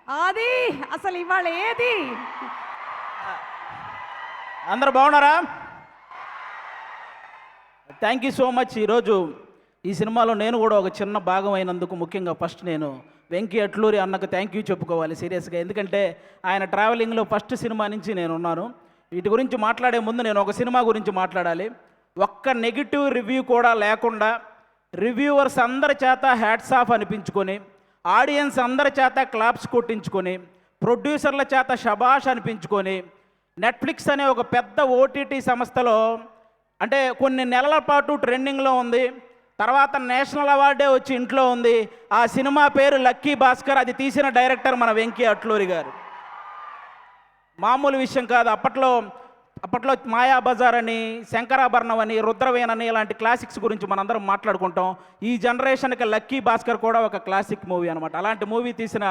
అది అసలు ఇవాళ ఏది? అందరు బాగున్నారా? Thank you so much. ఈరోజు ఈ సినిమాలో నేను కూడా ఒక చిన్న భాగం అయినందుకు ముఖ్యంగా ఫస్ట్ నేను వెంకీ అట్లూరి అన్నకు థ్యాంక్ యూ చెప్పుకోవాలి సీరియస్గా. ఎందుకంటే ఆయన ట్రావెలింగ్లో ఫస్ట్ సినిమా నుంచి నేను ఉన్నాను. వీటి గురించి మాట్లాడే ముందు నేను ఒక సినిమా గురించి మాట్లాడాలి. ఒక్క నెగిటివ్ రివ్యూ కూడా లేకుండా రివ్యూవర్స్ అందరి చేత హ్యాట్స్ ఆఫ్ అనిపించుకొని, ఆడియన్స్ అందరి చేత క్లాప్స్ కొట్టించుకొని, ప్రొడ్యూసర్ల చేత షబాష్ అనిపించుకొని, నెట్ఫ్లిక్స్ అనే ఒక పెద్ద ఓటీటీ సంస్థలో అంటే కొన్ని నెలల పాటు ట్రెండింగ్లో ఉంది. తర్వాత నేషనల్ అవార్డే వచ్చి ఇంట్లో ఉంది. ఆ సినిమా పేరు లక్కీ భాస్కర్. అది తీసిన డైరెక్టర్ మన వెంకీ అట్లూరి గారు. మామూలు విషయం కాదు. అప్పట్లో మాయాబజార్ అని, శంకరాభరణం అని, రుద్రవేణ్ అని ఇలాంటి క్లాసిక్స్ గురించి మనందరం మాట్లాడుకుంటాం. ఈ జనరేషన్కి లక్కీ భాస్కర్ కూడా ఒక క్లాసిక్ మూవీ అనమాట. అలాంటి మూవీ తీసిన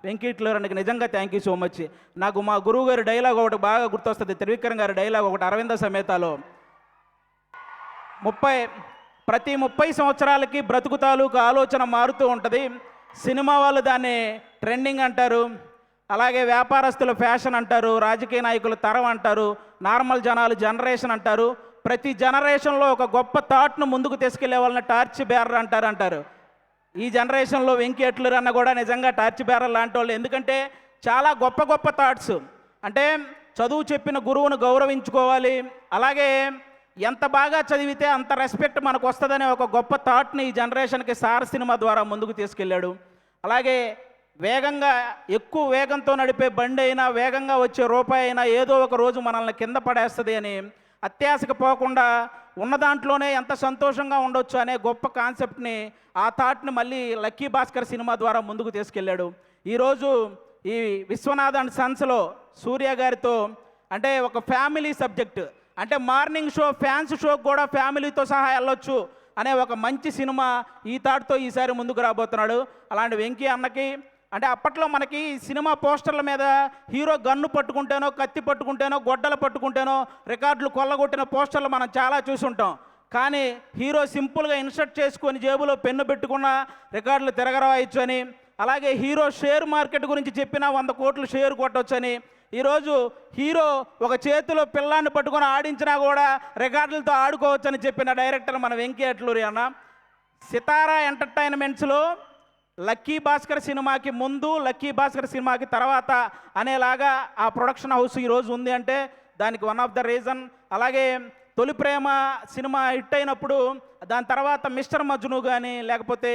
వెంకీ అట్లూరికి నిజంగా థ్యాంక్ యూ సో మచ్. నాకు మా గురువు గారి డైలాగ్ ఒకటి బాగా గుర్తొస్తుంది. త్రివిక్రమ్ గారి డైలాగ్ ఒకటి, అరవింద సమేతలో, ప్రతి 30 సంవత్సరాలకి బ్రతుకు తాలూకు ఆలోచన మారుతూ ఉంటుంది. సినిమా వాళ్ళు దాన్ని ట్రెండింగ్ అంటారు, అలాగే వ్యాపారస్తులు ఫ్యాషన్ అంటారు, రాజకీయ నాయకులు తరం అంటారు, నార్మల్ జనాలు జనరేషన్ అంటారు. ప్రతి జనరేషన్లో ఒక గొప్ప థాట్ను ముందుకు తీసుకెళ్లే వాళ్ళని టార్చ్ బేరర్ అంటారు. ఈ జనరేషన్లో వెంకీ అట్లూరి అన్న కూడా నిజంగా టార్చ్ బేరర్ లాంటి వాళ్ళు. ఎందుకంటే చాలా గొప్ప గొప్ప థాట్స్. అంటే చదువు చెప్పిన గురువును గౌరవించుకోవాలి, అలాగే ఎంత బాగా చదివితే అంత రెస్పెక్ట్ మనకు వస్తుందనే ఒక గొప్ప థాట్ని ఈ జనరేషన్కి సార్ సినిమా ద్వారా ముందుకు తీసుకెళ్ళాడు. అలాగే వేగంగా, ఎక్కువ వేగంతో నడిపే బండి అయినా, వేగంగా వచ్చే రూపాయి అయినా ఏదో ఒక రోజు మనల్ని కింద పడేస్తుంది అని అత్యాశకు పోకుండా ఉన్న దాంట్లోనే ఎంత సంతోషంగా ఉండొచ్చు అనే గొప్ప కాన్సెప్ట్ని, ఆ థాట్ని మళ్ళీ లక్కీ భాస్కర్ సినిమా ద్వారా ముందుకు తీసుకెళ్ళాడు. ఈరోజు ఈ విశ్వనాథ్ అండ్ సన్స్లో సూర్య గారితో అంటే ఒక ఫ్యామిలీ సబ్జెక్ట్, అంటే మార్నింగ్ షో, ఫ్యాన్స్ షోకి కూడా ఫ్యామిలీతో సహా వెళ్ళొచ్చు అనే ఒక మంచి సినిమా ఈ థాట్తో ఈసారి ముందుకు రాబోతున్నాడు. అలాంటి వెంకీ అన్నకి అంటే అప్పట్లో మనకి సినిమా పోస్టర్ల మీద హీరో గన్ను పట్టుకుంటేనో, కత్తి పట్టుకుంటేనో, గొడ్డలు పట్టుకుంటేనో రికార్డులు కొల్లగొట్టిన పోస్టర్లు మనం చాలా చూసుంటాం. కానీ హీరో సింపుల్గా ఇన్సర్ట్ చేసుకొని జేబులో పెన్ను పెట్టుకున్న రికార్డులు తిరగరాయొచ్చు అని, అలాగే హీరో షేర్ మార్కెట్ గురించి చెప్పినా 100 కోట్లు షేర్ కొట్టొచ్చని, ఈరోజు హీరో ఒక చేతిలో పిల్లాన్ని పట్టుకొని ఆడించినా కూడా రికార్డులతో ఆడుకోవచ్చని చెప్పిన డైరెక్టర్ మన వెంకీ అట్లూరి అన్న. సితారా ఎంటర్టైన్మెంట్స్లో లక్కీ భాస్కర్ సినిమాకి ముందు, లక్కీ భాస్కర్ సినిమాకి తర్వాత అనేలాగా ఆ ప్రొడక్షన్ హౌస్ ఈరోజు ఉంది అంటే దానికి వన్ ఆఫ్ ద రీజన్. అలాగే తొలి ప్రేమ సినిమా హిట్ అయినప్పుడు దాని తర్వాత మిస్టర్ మజ్ను కానీ, లేకపోతే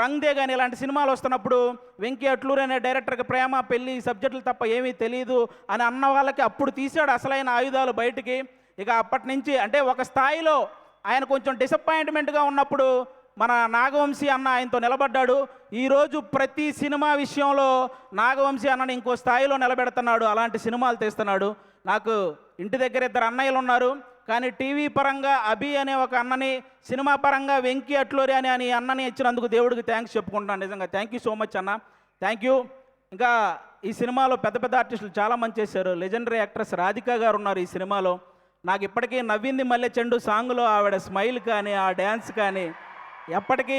రంగ్ దే కానీ ఇలాంటి సినిమాలు వస్తున్నప్పుడు వెంకీ అట్లూరి అనే డైరెక్టర్కి ప్రేమ, పెళ్ళి సబ్జెక్టులు తప్ప ఏమీ తెలియదు అని అన్న వాళ్ళకి అప్పుడు తీసాడు అసలైన ఆయుధాలు బయటికి. ఇక అప్పటి నుంచి అంటే ఒక స్థాయిలో ఆయన కొంచెం డిసప్పాయింట్మెంట్గా ఉన్నప్పుడు మన నాగవంశీ అన్న ఆయనతో నిలబడ్డాడు. ఈరోజు ప్రతి సినిమా విషయంలో నాగవంశీ అన్నని ఇంకో స్థాయిలో నిలబెడుతున్నాడు. అలాంటి సినిమాలు తీస్తున్నాడు. నాకు ఇంటి దగ్గర 2 అన్నయ్యలు ఉన్నారు, కానీ టీవీ పరంగా అభి అనే ఒక అన్నని, సినిమా పరంగా వెంకీ అట్లూరి అని అన్నని ఇచ్చినందుకు దేవుడికి థ్యాంక్స్ చెప్పుకుంటున్నాను. నిజంగా థ్యాంక్ యూ సో మచ్ అన్న, థ్యాంక్ యూ. ఇంకా ఈ సినిమాలో పెద్ద పెద్ద ఆర్టిస్టులు చాలామంది చేశారు. లెజెండరీ యాక్ట్రెస్ రాధికా గారు ఉన్నారు ఈ సినిమాలో. నాకు ఇప్పటికీ నవ్వింది మల్లె చెండు సాంగ్లో ఆవిడ స్మైల్ కానీ, ఆ డ్యాన్స్ కానీ ఎప్పటికీ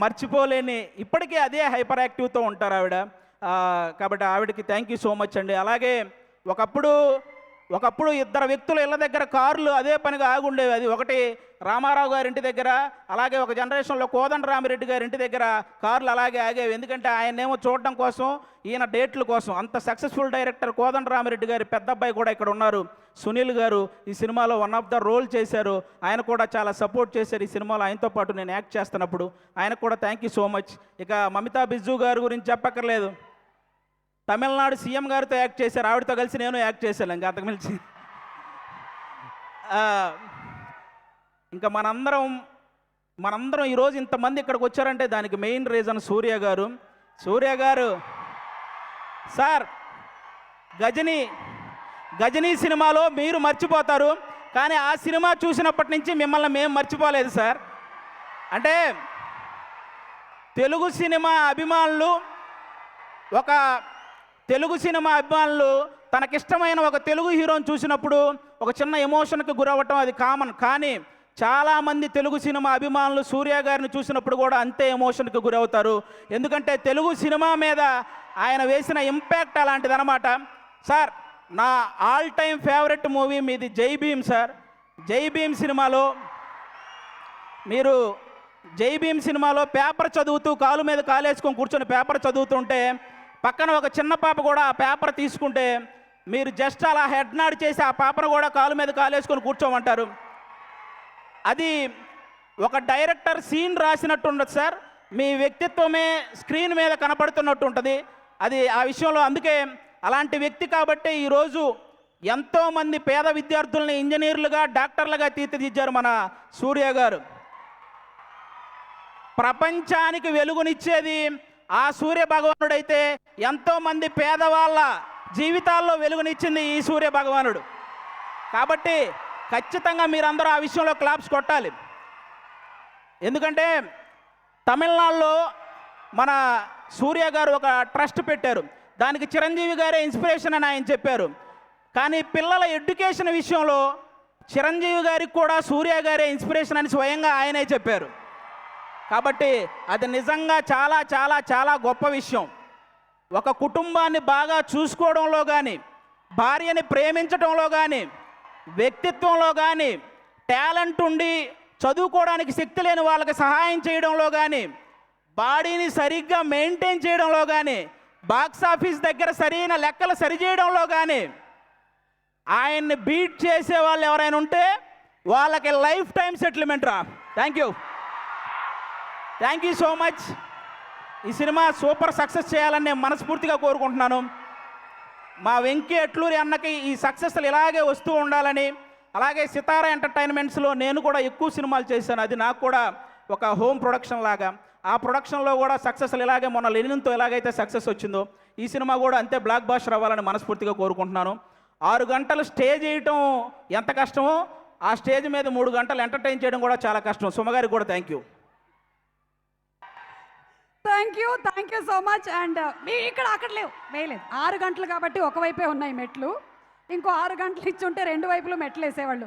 మర్చిపోలేని, ఇప్పటికీ అదే హైపర్ యాక్టివ్తో ఉంటారు ఆవిడ. కాబట్టి ఆవిడకి థ్యాంక్ యూ సో మచ్ అండి. అలాగే ఒకప్పుడు 2 వ్యక్తులు ఇళ్ళ దగ్గర కార్లు అదే పనిగా ఆగుండేవి. అది ఒకటి రామారావు గారి ఇంటి దగ్గర, అలాగే ఒక జనరేషన్లో కోదండరామిరెడ్డి గారి ఇంటి దగ్గర కార్లు అలాగే ఆగేవి. ఎందుకంటే ఆయనేమో చూడడం కోసం, ఈయన డేట్ల కోసం. అంత సక్సెస్ఫుల్ డైరెక్టర్ కోదండరామిరెడ్డి గారి పెద్ద అబ్బాయి కూడా ఇక్కడ ఉన్నారు, సునీల్ గారు. ఈ సినిమాలో వన్ ఆఫ్ ద రోల్ చేశారు. ఆయన కూడా చాలా సపోర్ట్ చేశారు ఈ సినిమాలో. ఆయనతో పాటు నేను యాక్ట్ చేస్తున్నప్పుడు ఆయనకు కూడా థ్యాంక్ యూ సో మచ్. ఇక మమితా బిజ్జు గారి గురించి చెప్పక్కర్లేదు. తమిళనాడు సీఎం గారితో యాక్ట్ చేశారు, ఆవిడతో కలిసి నేను యాక్ట్ చేశాను. ఇంకా అంతకుమించి ఇంకా మనందరం ఈరోజు ఇంతమంది ఇక్కడికి వచ్చారంటే దానికి మెయిన్ రీజన్ సూర్య గారు. సార్, గజనీ సినిమాలో మీరు మర్చిపోతారు, కానీ ఆ సినిమా చూసినప్పటి నుంచి మిమ్మల్ని మేము మర్చిపోలేదు సార్. అంటే తెలుగు సినిమా అభిమానులు తనకిష్టమైన ఒక తెలుగు హీరోని చూసినప్పుడు ఒక చిన్న ఎమోషన్కి గురవ్వటం అది కామన్. కానీ చాలామంది తెలుగు సినిమా అభిమానులు సూర్య గారిని చూసినప్పుడు కూడా అంతే ఎమోషన్కి గురవుతారు. ఎందుకంటే తెలుగు సినిమా మీద ఆయన వేసిన ఇంపాక్ట్ అలాంటిదన్నమాట. సార్, నా ఆల్ టైమ్ ఫేవరెట్ మూవీ మీది జై భీమ్ సార్. జై భీమ్ సినిమాలో మీరు పేపర్ చదువుతూ కాలు మీద కాలేసుకొని కూర్చొని పేపర్ చదువుతుంటే పక్కన ఒక చిన్న పాప కూడా ఆ పేపర్ తీసుకుంటే మీరు జస్ట్ అలా హెడ్ నాడ్ చేసి ఆ పాపను కూడా కాలు మీద కాలేసుకొని కూర్చోమంటారు. అది ఒక డైరెక్టర్ సీన్ రాసినట్టు ఉండదు సార్, మీ వ్యక్తిత్వమే స్క్రీన్ మీద కనపడుతున్నట్టు ఉంటుంది. అది ఆ విషయంలో అందుకే అలాంటి వ్యక్తి కాబట్టి ఈరోజు ఎంతోమంది పేద విద్యార్థుల్ని ఇంజనీర్లుగా డాక్టర్లుగా తీర్చిదిద్దారు మన సూర్య గారు. ప్రపంచానికి వెలుగునిచ్చేది ఆ సూర్య భగవానుడైతే ఎంతోమంది పేదవాళ్ళ జీవితాల్లో వెలుగునిచ్చింది ఈ సూర్య భగవానుడు. కాబట్టి ఖచ్చితంగా మీరందరూ ఆ విషయంలో క్లాప్స్ కొట్టాలి. ఎందుకంటే తమిళనాడులో మన సూర్య గారు ఒక ట్రస్ట్ పెట్టారు, దానికి చిరంజీవి గారే ఇన్స్పిరేషన్ అని ఆయన చెప్పారు. కానీ పిల్లల ఎడ్యుకేషన్ విషయంలో చిరంజీవి గారికి కూడా సూర్య గారే ఇన్స్పిరేషన్ అని స్వయంగా ఆయనే చెప్పారు. కాబట్టి అది నిజంగా చాలా చాలా చాలా గొప్ప విషయం. ఒక కుటుంబాన్ని బాగా చూసుకోవడంలో కానీ, భార్యని ప్రేమించడంలో కానీ, వ్యక్తిత్వంలో కానీ, టాలెంట్ ఉండి చదువుకోవడానికి శక్తి లేని వాళ్ళకి సహాయం చేయడంలో కానీ, బాడీని సరిగ్గా మెయింటైన్ చేయడంలో కానీ, బాక్స్ ఆఫీస్ దగ్గర సరైన లెక్కలు సరిచేయడంలో కానీ ఆయన్ని బీట్ చేసే వాళ్ళు ఎవరైనా ఉంటే వాళ్ళకి లైఫ్ టైం సెటిల్మెంట్ రా. Thank you so much. ఈ సినిమా సూపర్ సక్సెస్ చేయాలని నేను మనస్ఫూర్తిగా కోరుకుంటున్నాను. మా వెంకీ అట్లూరి అన్నకి ఈ సక్సెస్లు ఇలాగే వస్తూ ఉండాలని, అలాగే సితారా ఎంటర్టైన్మెంట్స్లో నేను కూడా ఎక్కువ సినిమాలు చేశాను, అది నాకు కూడా ఒక హోమ్ ప్రొడక్షన్ లాగా. ఆ ప్రొడక్షన్లో కూడా సక్సెస్లు ఇలాగే మొన్న లెనిన్తో ఎలాగైతే సక్సెస్ వచ్చిందో ఈ సినిమా కూడా అంతే బ్లాక్ బాస్టర్ అవ్వాలని మనస్ఫూర్తిగా కోరుకుంటున్నాను. 6 గంటలు స్టే చేయటం ఎంత కష్టమో ఆ స్టేజ్ మీద 3 గంటలు ఎంటర్టైన్ చేయడం కూడా చాలా కష్టం. సుమగారికి కూడా thank you so much. And మీ ఇక్కడ అక్కడ లేవు వేయలేదు, 6 గంటలు కాబట్టి ఒకవైపే ఉన్నాయి మెట్లు, ఇంకో 6 గంటలు ఇచ్చి ఉంటే 2 వైపులు మెట్లు వేసేవాళ్ళు.